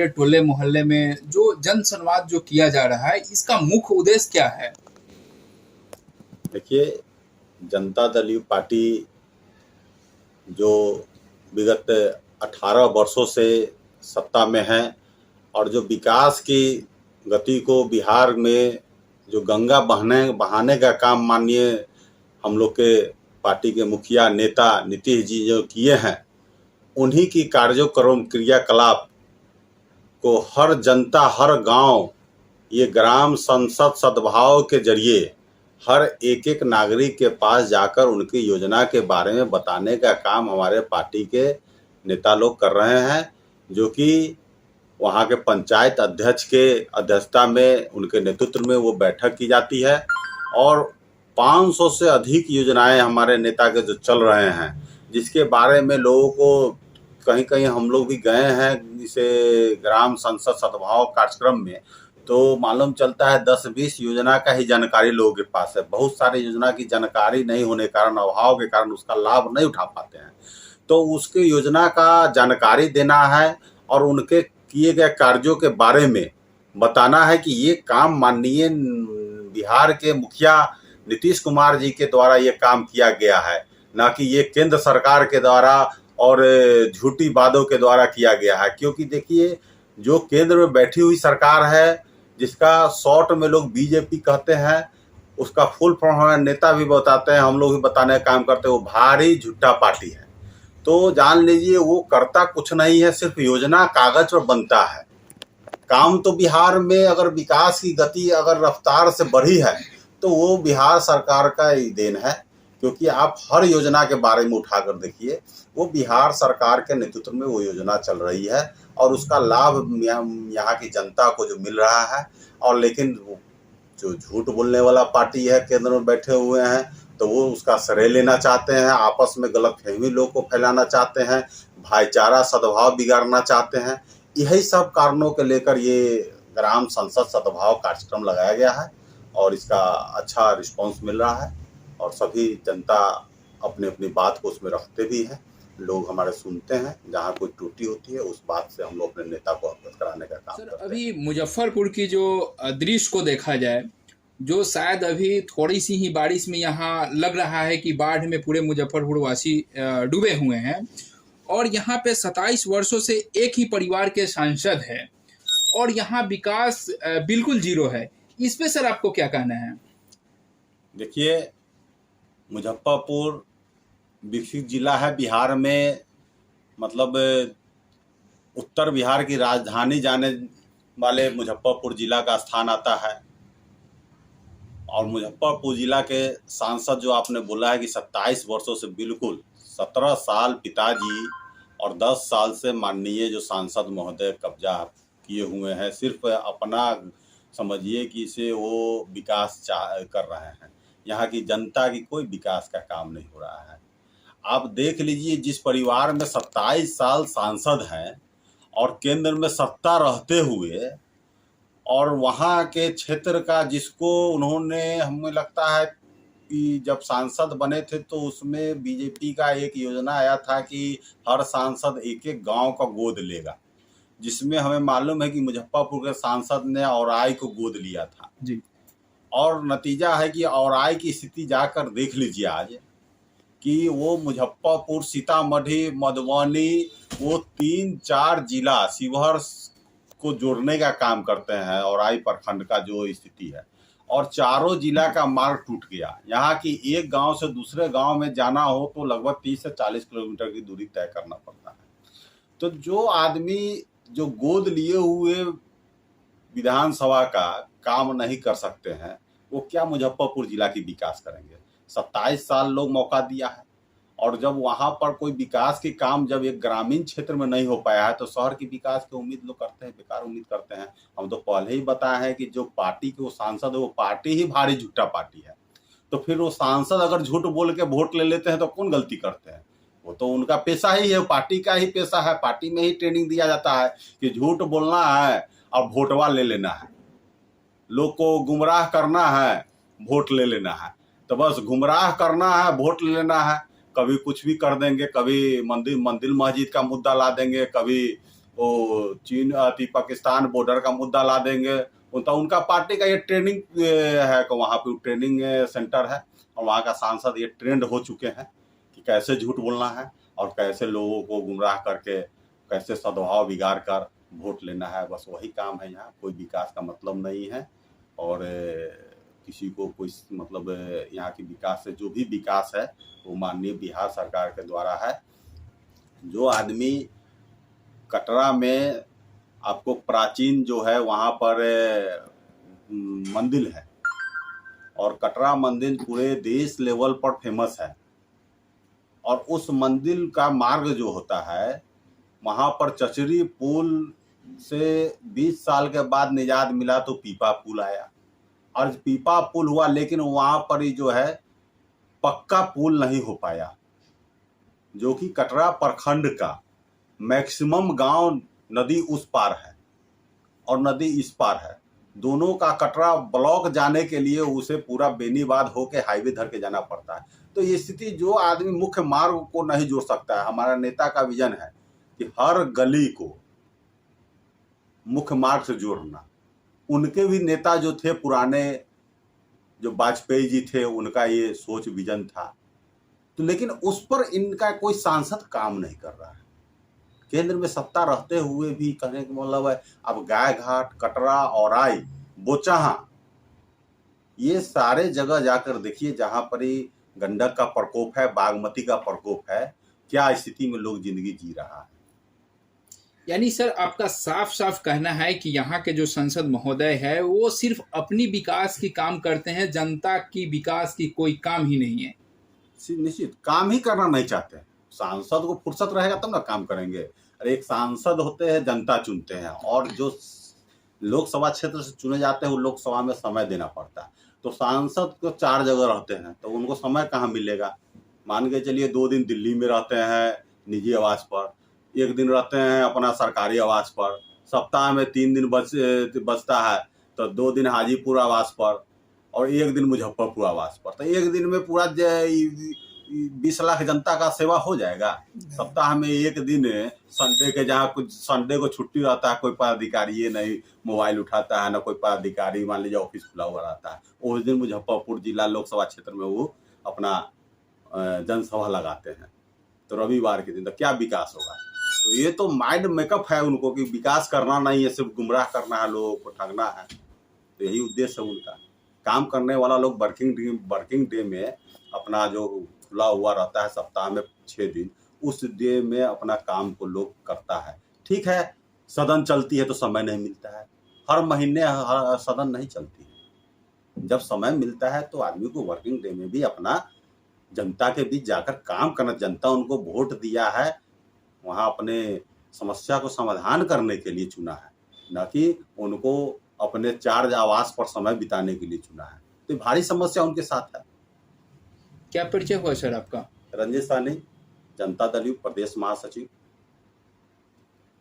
पूरे टोले मोहल्ले में जो जन संवाद जो किया जा रहा है, इसका मुख्य उद्देश्य क्या है? देखिए, जनता दल यू पार्टी जो विगत 18 वर्षों से सत्ता में है और जो विकास की गति को बिहार में जो गंगा बहाने का काम माननीय हम लोग के पार्टी के मुखिया नेता नीतीश जी जो किए हैं, उन्हीं की कार्यक्रम क्रियाकलाप को हर जनता, हर गांव, ये ग्राम संसद सद्भाव के जरिए हर एक नागरिक के पास जाकर उनकी योजना के बारे में बताने का काम हमारे पार्टी के नेता लोग कर रहे हैं, जो कि वहाँ के पंचायत अध्यक्ष के अध्यक्षता में, उनके नेतृत्व में वो बैठक की जाती है और 500 से अधिक योजनाएं हमारे नेता के जो चल रहे हैं, जिसके बारे में लोगों को कहीं कहीं हम लोग भी गए हैं इसे ग्राम संसद सद्भाव कार्यक्रम में, तो मालूम चलता है 10-20 योजना का ही जानकारी लोगों के पास है। बहुत सारी योजना की जानकारी नहीं होने के कारण, अभाव के कारण उसका लाभ नहीं उठा पाते हैं। तो उसके योजना का जानकारी देना है और उनके किए गए कार्यों के बारे में बताना है कि ये काम माननीय बिहार के मुखिया नीतीश कुमार जी के द्वारा ये काम किया गया है, ना कि ये केंद्र सरकार के द्वारा और झूठी वादों के द्वारा किया गया है। क्योंकि देखिए, जो केंद्र में बैठी हुई सरकार है, जिसका शॉर्ट में लोग बीजेपी कहते हैं, उसका फुल फॉर्म हमारे नेता भी बताते हैं, हम लोग भी बताने का काम करते हैं, वो भारी झूठा पार्टी है। तो जान लीजिए, वो करता कुछ नहीं है, सिर्फ योजना कागज पर बनता है। काम तो बिहार में अगर विकास की गति अगर रफ्तार से बढ़ी है तो वो बिहार सरकार का ही देन है, क्योंकि आप हर योजना के बारे में उठाकर देखिए, वो बिहार सरकार के नेतृत्व में वो योजना चल रही है और उसका लाभ यहाँ की जनता को जो मिल रहा है। और लेकिन जो झूठ बोलने वाला पार्टी है, केंद्र में बैठे हुए हैं, तो वो उसका श्रेय लेना चाहते हैं, आपस में गलतफहमी लोग को फैलाना चाहते हैं, भाईचारा सद्भाव बिगाड़ना चाहते हैं। यही सब कारणों के लेकर ये ग्राम संसद सद्भाव कार्यक्रम लगाया गया है और इसका अच्छा रिस्पांस मिल रहा है और सभी जनता अपनी अपनी बात को उसमें रखते भी हैं। लोग हमारे सुनते हैं, जहाँ कोई त्रुटि होती है उस बात से हम लोग अपने नेता को अवगत कराने का काम करते हैं। अभी मुजफ्फरपुर की जो दृश्य को देखा जाए, जो शायद अभी थोड़ी सी ही बारिश में यहाँ लग रहा है कि बाढ़ में पूरे मुजफ्फरपुर वासी डूबे हुए हैं और यहाँ पे 27 वर्षों से एक ही परिवार के सांसद हैं और यहाँ विकास बिल्कुल जीरो है। इस पे सर आपको क्या कहना है? देखिए, मुजफ्फरपुर विकसित जिला है बिहार में, मतलब उत्तर बिहार की राजधानी जाने वाले मुजफ्फरपुर जिला का स्थान आता है। और मुजफ्फरपुर जिला के सांसद जो आपने बोला है कि 27 वर्षों से, बिल्कुल 17 साल पिताजी और 10 साल से माननीय जो सांसद महोदय कब्जा किए हुए हैं, सिर्फ अपना समझिए कि इसे वो विकास कर रहे हैं। यहाँ की जनता की कोई विकास का काम नहीं हो रहा है। आप देख लीजिए, जिस परिवार में 27 साल सांसद हैं और केंद्र में सत्ता रहते हुए, और वहाँ के क्षेत्र का जिसको उन्होंने, हमें लगता है कि जब सांसद बने थे तो उसमें बीजेपी का एक योजना आया था कि हर सांसद एक एक गांव का गोद लेगा, जिसमें हमें मालूम है कि मुजफ्फरपुर के सांसद ने औराई को गोद लिया था जी। और नतीजा है कि औराई की स्थिति जाकर देख लीजिए आज, कि वो मुजफ्फरपुर, सीतामढ़ी, मधुबनी, वो 3-4 जिला शिवहर को जोड़ने का काम करते हैं औराई प्रखंड का जो स्थिति है, और चारों जिला का मार्ग टूट गया। यहाँ की एक गांव से दूसरे गांव में जाना हो तो लगभग 30 से 40 किलोमीटर की दूरी तय करना पड़ता है। तो जो आदमी जो गोद लिए हुए विधानसभा का काम नहीं कर सकते हैं, वो क्या मुजफ्फरपुर जिला की विकास करेंगे? 27 साल लोग मौका दिया है और जब वहां पर कोई विकास के काम जब एक ग्रामीण क्षेत्र में नहीं हो पाया है तो शहर की विकास की उम्मीद लोग करते हैं, बेकार उम्मीद करते हैं। हम तो पहले ही बताए हैं कि जो पार्टी के वो सांसद है, वो पार्टी ही भारी झूठा पार्टी है। तो फिर वो सांसद अगर झूठ बोल के वोट ले लेते हैं तो कौन गलती करते हैं? वो तो उनका पेशा ही है, पार्टी का ही पेशा है। पार्टी में ही ट्रेनिंग दिया जाता है कि झूठ बोलना है और वोटवा ले लेना है, लोग को गुमराह करना है, वोट ले लेना है। तो बस गुमराह करना है, वोट ले लेना है। कभी कुछ भी कर देंगे, कभी मंदिर मस्जिद का मुद्दा ला देंगे, कभी वो चीन पाकिस्तान बॉर्डर का मुद्दा ला देंगे। उनका पार्टी का ये ट्रेनिंग है कि वहाँ पे ट्रेनिंग सेंटर है और वहाँ का सांसद ये ट्रेंड हो चुके हैं कि कैसे झूठ बोलना है और कैसे लोगों को गुमराह करके कैसे सद्भाव बिगाड़ कर वोट लेना है। बस वही काम है यहाँ, कोई विकास का मतलब नहीं है। और किसी को कोई मतलब यहाँ की विकास से जो भी विकास है वो माननीय बिहार सरकार के द्वारा है। जो आदमी कटरा में आपको प्राचीन जो है वहाँ पर मंदिर है और कटरा मंदिर पूरे देश लेवल पर फेमस है और उस मंदिर का मार्ग जो होता है वहाँ पर चचरी पुल से 20 साल के बाद निजात मिला तो पीपा पुल आया और पीपा पुल हुआ, लेकिन वहाँ पर ही जो है पक्का पुल नहीं हो पाया, जो कि कटरा प्रखंड का मैक्सिमम गांव नदी उस पार है और नदी इस पार है। दोनों का कटरा ब्लॉक जाने के लिए उसे पूरा बेनीबाद होके हाईवे धर के जाना पड़ता है। तो ये स्थिति, जो आदमी मुख्य मार्ग को नहीं जोड़ सकता है, हमारा नेता का विजन है कि हर गली को मुख्य मार्ग से जोड़ना। उनके भी नेता जो थे पुराने, जो वाजपेयी जी थे, उनका ये सोच विजन था, तो लेकिन उस पर इनका कोई सांसद काम नहीं कर रहा है। केंद्र में सत्ता रहते हुए भी कहने का मतलब है अब गाय घाट, कटरा, औराई, बोचाहा, ये सारे जगह जाकर देखिए जहां पर ही गंडक का प्रकोप है, बागमती का प्रकोप है, क्या स्थिति में लोग जिंदगी जी रहा है। यानी सर आपका साफ साफ कहना है कि यहाँ के जो सांसद महोदय है वो सिर्फ अपनी विकास की काम करते हैं, जनता की विकास की कोई काम ही नहीं है। निश्चित काम ही करना नहीं चाहते। सांसद को फुर्सत रहेगा तब ना काम करेंगे। अरे एक सांसद होते हैं, जनता चुनते हैं, और जो लोकसभा क्षेत्र से चुने जाते हैं वो लोकसभा में समय देना पड़ता है। तो सांसद को 4 जगह रहते हैं तो उनको समय कहाँ मिलेगा। मान के चलिए 2 दिन दिल्ली में रहते हैं निजी आवास पर, 1 दिन रहते हैं अपना सरकारी आवास पर, सप्ताह में 3 दिन बचता है तो 2 दिन हाजीपुर आवास पर और 1 दिन मुजफ्फरपुर आवास पर। तो 1 दिन में पूरा 20 लाख जनता का सेवा हो जाएगा। सप्ताह में 1 दिन संडे के, जहाँ कुछ संडे को छुट्टी रहता है, कोई पदाधिकारी ये नहीं मोबाइल उठाता है, ना कोई पदाधिकारी मान लीजिए ऑफिस खुला हुआ रहता है, उस दिन मुजफ्फरपुर जिला लोकसभा क्षेत्र में वो अपना जनसभा लगाते हैं। तो रविवार के दिन तो क्या विकास होगा। तो ये तो माइंड मेकअप है उनको कि विकास करना नहीं है, सिर्फ गुमराह करना है, लोगों को ठगना है। तो यही उद्देश्य है उनका। काम करने वाला लोग वर्किंग डे में अपना जो खुला हुआ रहता है सप्ताह में 6 दिन, उस डे में अपना काम को लोग करता है। ठीक है, सदन चलती है तो समय नहीं मिलता है, हर महीने सदन नहीं चलती है। जब समय मिलता है तो आदमी को वर्किंग डे में भी अपना जनता के बीच जाकर काम करना। जनता उनको वोट दिया है, वहाँ अपने समस्या को समाधान करने के लिए चुना है, न कि उनको अपने 4 आवास पर समय बिताने के लिए चुना है। तो भारी समस्या उनके साथ है। क्या परिचय हुआ सर आपका? रंजित साहनी, जनता दल यू प्रदेश महासचिव।